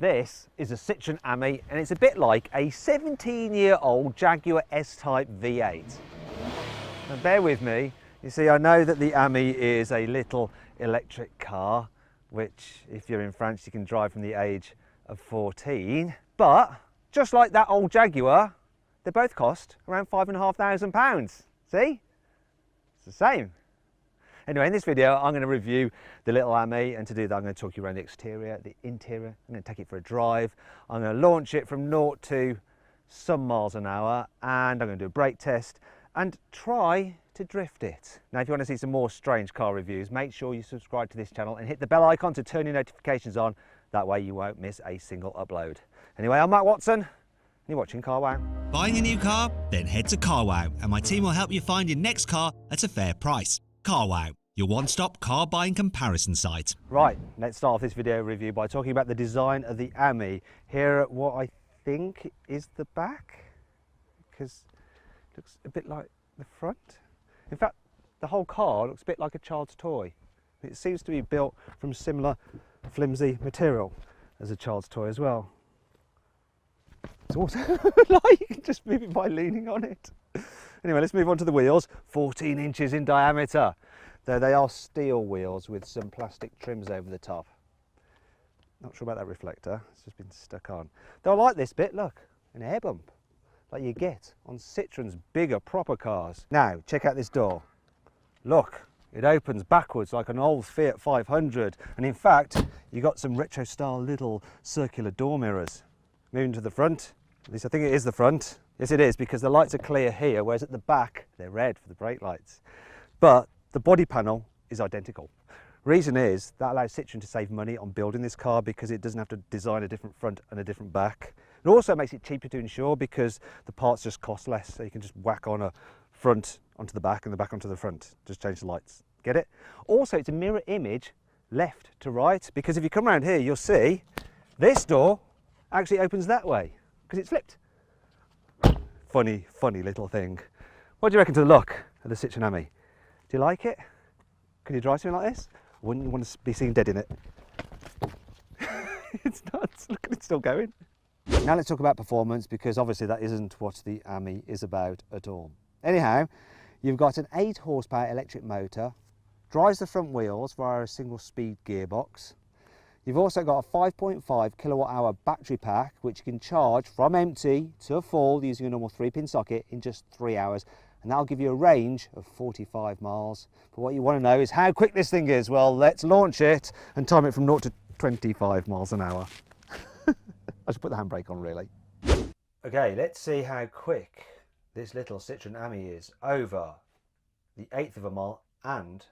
This is a Citroen Ami, and it's a bit like a 17-year-old Jaguar S-Type V8. Now bear with me, you see I know that the Ami is a little electric car, which if you're in France you can drive from the age of 14, but just like that old Jaguar, they both cost around £5,500. See? It's the same. Anyway, in this video, I'm going to review the little Ami, and to do that, I'm going to talk you around the exterior, the interior. I'm going to take it for a drive. I'm going to launch it from 0 to some miles an hour, and I'm going to do a brake test and try to drift it. Now, if you want to see some more strange car reviews, make sure you subscribe to this channel and hit the bell icon to turn your notifications on. That way you won't miss a single upload. Anyway, I'm Matt Watson. You're watching Carwow. Buying a new car? Then head to Carwow, and my team will help you find your next car at a fair price. Carwow, your one-stop car buying comparison site. Right, let's start off this video review by talking about the design of the Ami. Here at what I think is the back, because it looks a bit like the front. In fact, the whole car looks a bit like a child's toy. It seems to be built from similar flimsy material as a child's toy as well. It's also like you can just move it by leaning on it. Anyway, let's move on to the wheels. 14 inches in diameter, though they are steel wheels with some plastic trims over the top. Not sure about that reflector, it's just been stuck on. Though I like this bit, look, an air bump, like you get on Citroen's bigger, proper cars. Now, check out this door. Look, it opens backwards like an old Fiat 500, and in fact, you got some retro style little circular door mirrors. Moving to the front, at least I think it is the front. Yes, it is, because the lights are clear here, whereas at the back, they're red for the brake lights. But the body panel is identical. Reason is, that allows Citroen to save money on building this car because it doesn't have to design a different front and a different back. It also makes it cheaper to insure because the parts just cost less, so you can just whack on a front onto the back and the back onto the front. Just change the lights. Get it? Also, it's a mirror image left to right, because if you come around here, you'll see this door actually opens that way because it's flipped. Funny little thing. What do you reckon to the look of the Citroen Ami? Do you like it? Can you drive something like this? Wouldn't you want to be seen dead in it? It's nuts. Look, it's still going. Now let's talk about performance, because obviously that isn't what the Ami is about at all. Anyhow, you've got an 8 horsepower electric motor, drives the front wheels via a single speed gearbox. You've also got a 5.5 kilowatt hour battery pack, which you can charge from empty to full using a normal 3-pin socket in just 3 hours. And that'll give you a range of 45 miles. But what you want to know is how quick this thing is. Well, let's launch it and time it from 0 to 25 miles an hour. I should put the handbrake on, really. Okay, let's see how quick this little Citroen Ami is over the 1/8 of a mile and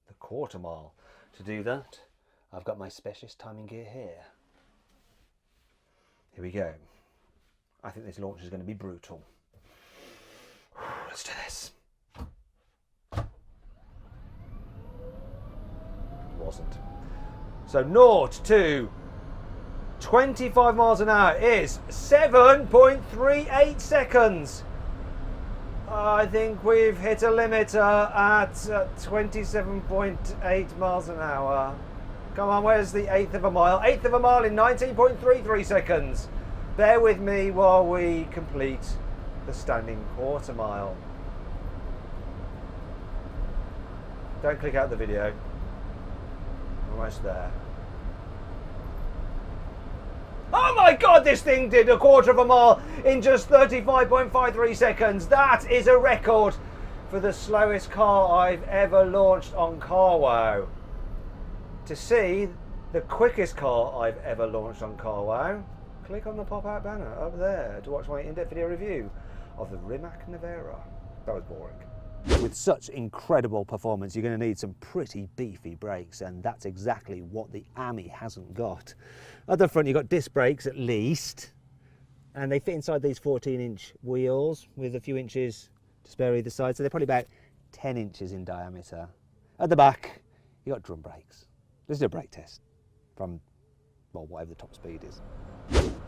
the 1/4 mile. To do that, I've got my specialist timing gear here. Here we go. I think this launch is going to be brutal. Let's do this. It wasn't. So 0 to 25 miles an hour is 7.38 seconds. I think we've hit a limiter at 27.8 miles an hour. Come on, where's the 1/8 of a mile? 1/8 of a mile in 19.33 seconds. Bear with me while we complete the standing 1/4 mile. Don't click out the video. Almost there. Oh my God, this thing did a 1/4 of a mile in just 35.53 seconds. That is a record for the slowest car I've ever launched on Carwow. To see the quickest car I've ever launched on Carwow, click on the pop-out banner up there to watch my in-depth video review of the Rimac Nevera. That was boring. With such incredible performance, you're going to need some pretty beefy brakes, and that's exactly what the Ami hasn't got. At the front, you've got disc brakes at least, and they fit inside these 14-inch wheels with a few inches to spare either side, so they're probably about 10 inches in diameter. At the back, you've got drum brakes. Let's do a brake test from, well, whatever the top speed is.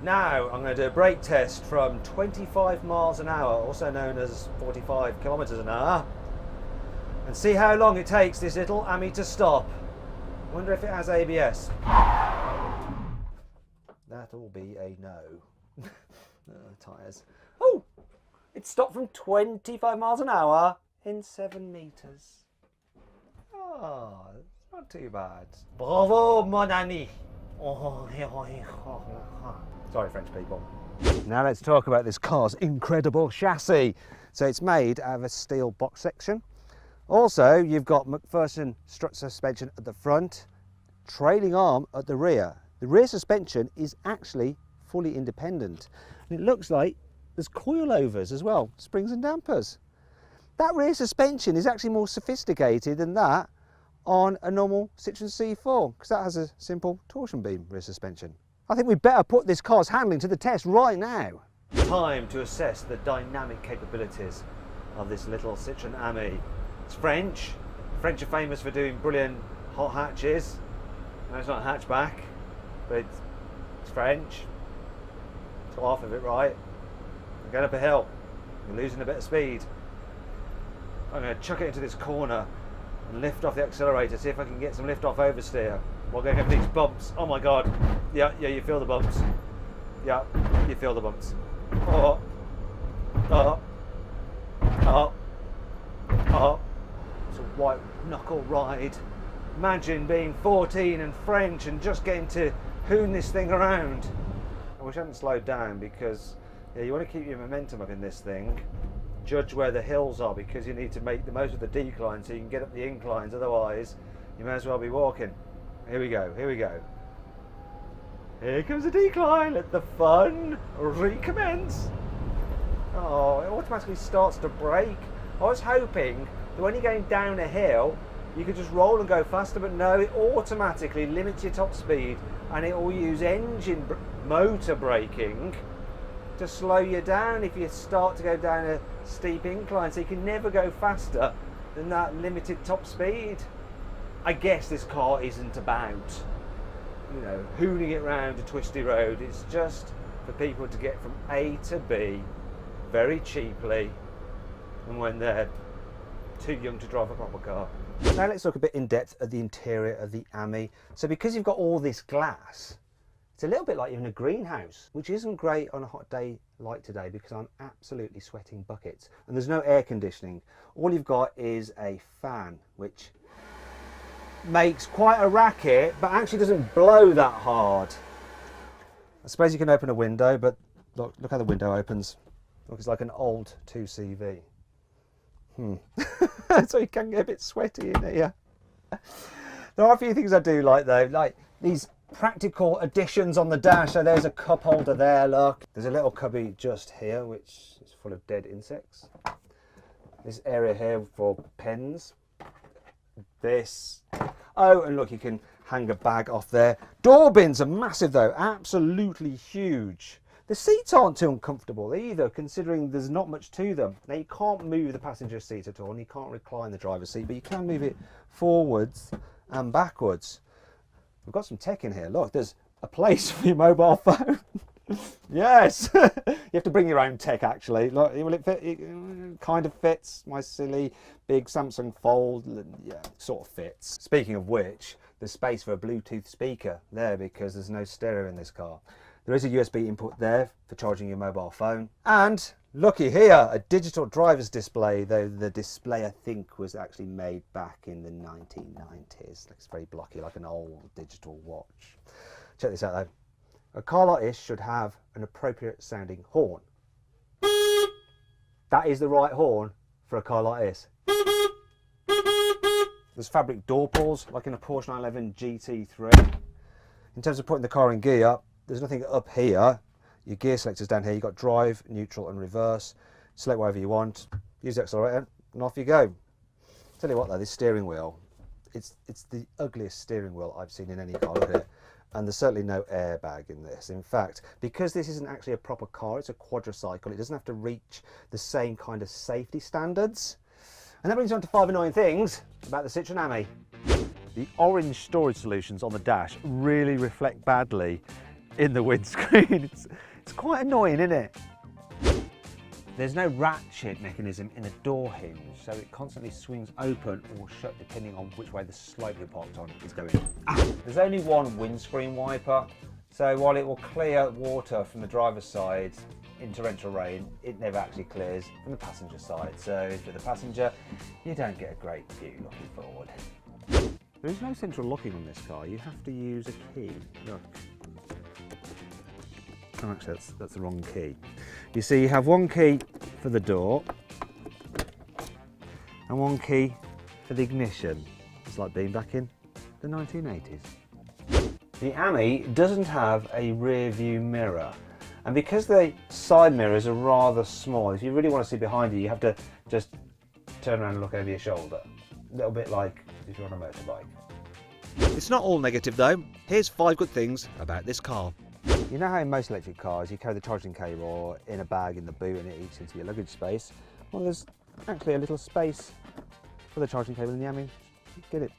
Now I'm going to do a brake test from 25 miles an hour, also known as 45 kilometers an hour, and see how long it takes this little Ami to stop. I wonder if it has ABS. that'll be a no. Tyres. Oh, it stopped from 25 miles an hour in 7 meters. Oh, it's not too bad. Bravo, mon ami. Sorry, French people. Now let's talk about this car's incredible chassis. So it's made out of a steel box section. Also, you've got McPherson strut suspension at the front, trailing arm at the rear. The rear suspension is actually fully independent. And it looks like there's coilovers as well, springs and dampers. That rear suspension is actually more sophisticated than that on a normal Citroen C4, because that has a simple torsion beam rear suspension. I think we better put this car's handling to the test right now. Time to assess the dynamic capabilities of this little Citroen Ami. It's French. French are famous for doing brilliant hot hatches. No, it's not a hatchback, but it's French. It's got half of it right. I'm going up a hill. You're losing a bit of speed. I'm going to chuck it into this corner and lift off the accelerator, see if I can get some lift off oversteer while going over these bumps. Oh my god. Yeah, you feel the bumps. Yeah, you feel the bumps. Oh, oh, oh, oh. It's a white knuckle ride. Imagine being 14 and French and just getting to hoon this thing around. I wish I hadn't slowed down, because yeah, you want to keep your momentum up in this thing. Judge where the hills are, because you need to make the most of the decline so you can get up the inclines, otherwise you may as well be walking. Here we go, here we go. Here comes the decline, let the fun recommence. Oh, it automatically starts to brake. I was hoping that when you're going down a hill you could just roll and go faster, but no, it automatically limits your top speed and it will use motor braking to slow you down if you start to go down a steep incline, so you can never go faster than that limited top speed. I guess this car isn't about, you know, hooning it round a twisty road. It's just for people to get from A to B very cheaply, and when they're too young to drive a proper car. Now let's look a bit in depth at the interior of the Ami. So because you've got all this glass, it's a little bit like you're in a greenhouse, which isn't great on a hot day like today, because I'm absolutely sweating buckets and there's no air conditioning. All you've got is a fan, which makes quite a racket but actually doesn't blow that hard. I suppose you can open a window, but look how the window opens. Look, it's like an old 2CV. So you can get a bit sweaty in here. There are a few things I do like though, like these practical additions on the dash. So there's a cup holder there, look. There's a little cubby just here which is full of dead insects. This area here for pens. This. Oh, and look, you can hang a bag off there. Door bins are massive though, absolutely huge. The seats aren't too uncomfortable either, considering there's not much to them. Now you can't move the passenger seat at all, and you can't recline the driver's seat, but you can move it forwards and backwards. We've got some tech in here. Look, there's a place for your mobile phone. Yes, you have to bring your own tech actually. Look, will it fit? It kind of fits my silly big Samsung Fold. Yeah, sort of fits. Speaking of which, there's space for a Bluetooth speaker there because there's no stereo in this car. There is a USB input there for charging your mobile phone. And looky here, a digital driver's display, though the display I think was actually made back in the 1990s. Looks very blocky, like an old digital watch. Check this out though. A car like this should have an appropriate sounding horn. That is the right horn for a car like this. There's fabric door pulls, like in a Porsche 911 GT3. In terms of putting the car in gear, there's nothing up here. Your gear selector's down here. You've got drive, neutral and reverse. Select whatever you want. Use the accelerator and off you go. Tell you what though, this steering wheel, it's the ugliest steering wheel I've seen in any car. Look at it. And there's certainly no airbag in this. In fact, because this isn't actually a proper car, it's a quadricycle, it doesn't have to reach the same kind of safety standards. And that brings me on to 5 annoying things about the Citroen Ami. The orange storage solutions on the dash really reflect badly in the windscreen. It's quite annoying, isn't it? There's no ratchet mechanism in the door hinge, so it constantly swings open or shut depending on which way the slope you're parked on is going. There's only one windscreen wiper, So while it will clear water from the driver's side in torrential rain, it never actually clears from the passenger side. So if you're the passenger, you don't get a great view looking forward. There is no central locking on this car. You have to use a key. Look. Oh, actually, that's the wrong key. You see, you have one key for the door and one key for the ignition. It's like being back in the 1980s. The Ami doesn't have a rear view mirror, and because the side mirrors are rather small, if you really want to see behind you have to just turn around and look over your shoulder. A little bit like if you're on a motorbike. It's not all negative though. Here's 5 good things about this car. You know how in most electric cars you carry the charging cable in a bag in the boot and it eats into your luggage space? Well, there's actually a little space for the charging cable in the Ami. Get it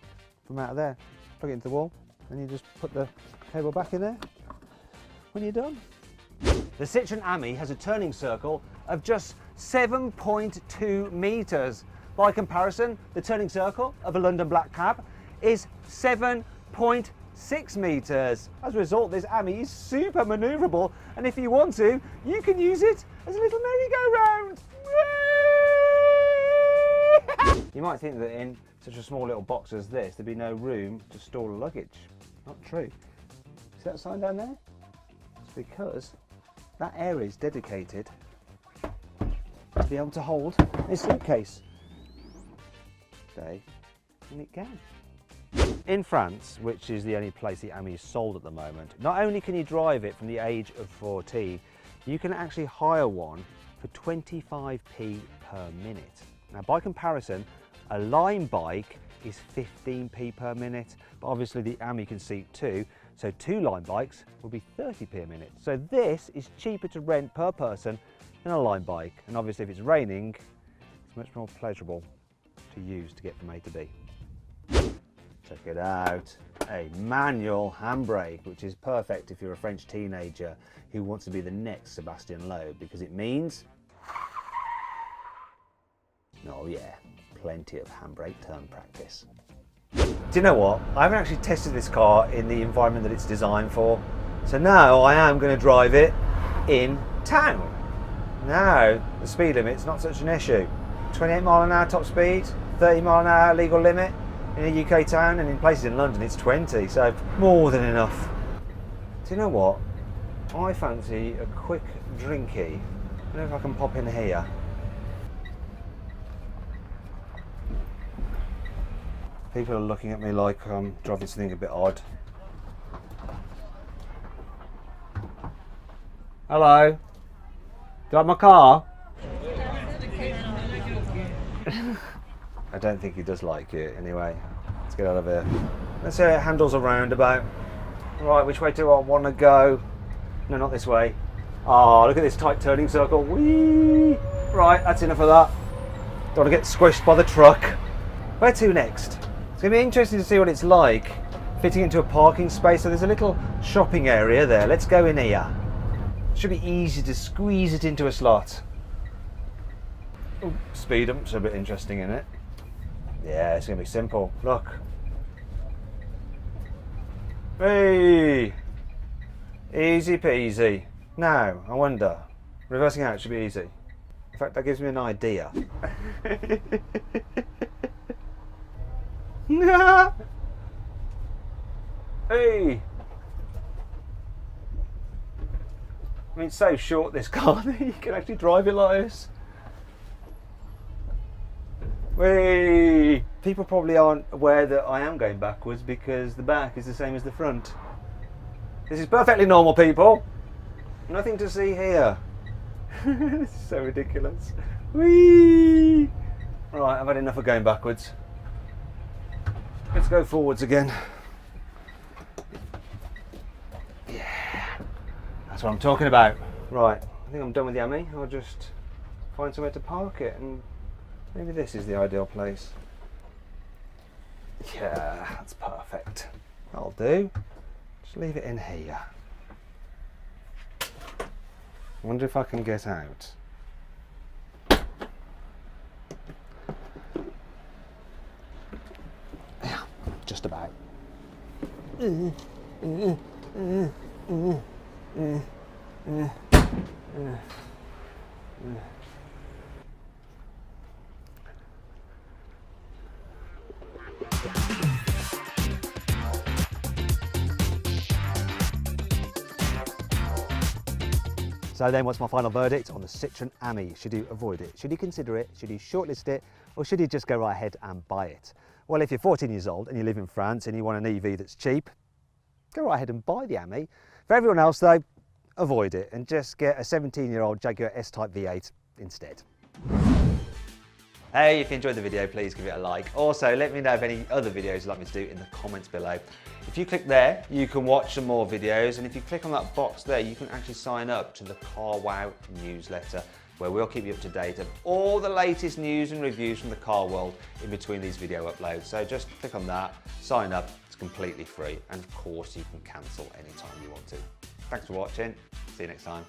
from out of there, plug it into the wall, and you just put the cable back in there when you're done. The Citroen Ami has a turning circle of just 7.2 metres. By comparison, the turning circle of a London black cab is 7.6 metres. As a result, this Ami is super manoeuvrable, and if you want to, you can use it as a little merry-go-round. You might think that in such a small little box as this, there'd be no room to store luggage. Not true. See that sign down there? It's because that area is dedicated to be able to hold a suitcase. Stay, and it can. In France, which is the only place the Ami is sold at the moment, not only can you drive it from the age of 14, you can actually hire one for 25p per minute. Now, by comparison, a Lime bike is 15p per minute, but obviously the Ami can seat 2, so 2 Lime bikes will be 30p a minute. So this is cheaper to rent per person than a Lime bike, and obviously if it's raining, it's much more pleasurable to use to get from A to B. Check it out, a manual handbrake, which is perfect if you're a French teenager who wants to be the next Sebastian Loeb, because it means, oh yeah, plenty of handbrake turn practice. Do you know what? I haven't actually tested this car in the environment that it's designed for, so now I am going to drive it in town. Now the speed limit's not such an issue. 28 mile an hour top speed, 30 mile an hour legal limit in a UK town, and in places in London it's 20, so more than enough. Do you know what? I fancy a quick drinky. I don't know if I can pop in here. People are looking at me like I'm driving something a bit odd. Hello? Do you like my car? I don't think he does like it anyway. Let's get out of here. Let's say it handles a roundabout. Right, which way do I want to go? No, not this way. Oh, look at this tight turning circle. Whee! Right, that's enough of that. Don't want to get squished by the truck. Where to next? It's going to be interesting to see what it's like fitting into a parking space. So there's a little shopping area there. Let's go in here. Should be easy to squeeze it into a slot. Ooh, speed bumps are a bit interesting, isn't it? Yeah, it's going to be simple. Look. Hey! Easy peasy. Now, I wonder, reversing out should be easy. In fact, that gives me an idea. Hey! I mean, it's so short, this car, that you can actually drive it like this. Whee! People probably aren't aware that I am going backwards because the back is the same as the front. This is perfectly normal, people. Nothing to see here. This is so ridiculous. Whee! Right, I've had enough of going backwards. Let's go forwards again. Yeah, that's what I'm talking about. Right, I think I'm done with the Ami. I'll just find somewhere to park it, and maybe this is the ideal place. Yeah, that's perfect. That'll do. Just leave it in here. I wonder if I can get out. Yeah, just about. So then, what's my final verdict on the Citroen Ami? Should you avoid it? Should you consider it? Should you shortlist it? Or should you just go right ahead and buy it? Well, if you're 14 years old and you live in France and you want an EV that's cheap, go right ahead and buy the Ami. For everyone else though, avoid it and just get a 17-year-old Jaguar S-Type V8 instead. Hey, if you enjoyed the video, please give it a like. Also, let me know of any other videos you'd like me to do in the comments below. If you click there, you can watch some more videos, and if you click on that box there, you can actually sign up to the CarWow newsletter, where we'll keep you up to date of all the latest news and reviews from the car world in between these video uploads. So just click on that, sign up, it's completely free, and of course you can cancel anytime you want to. Thanks for watching, see you next time.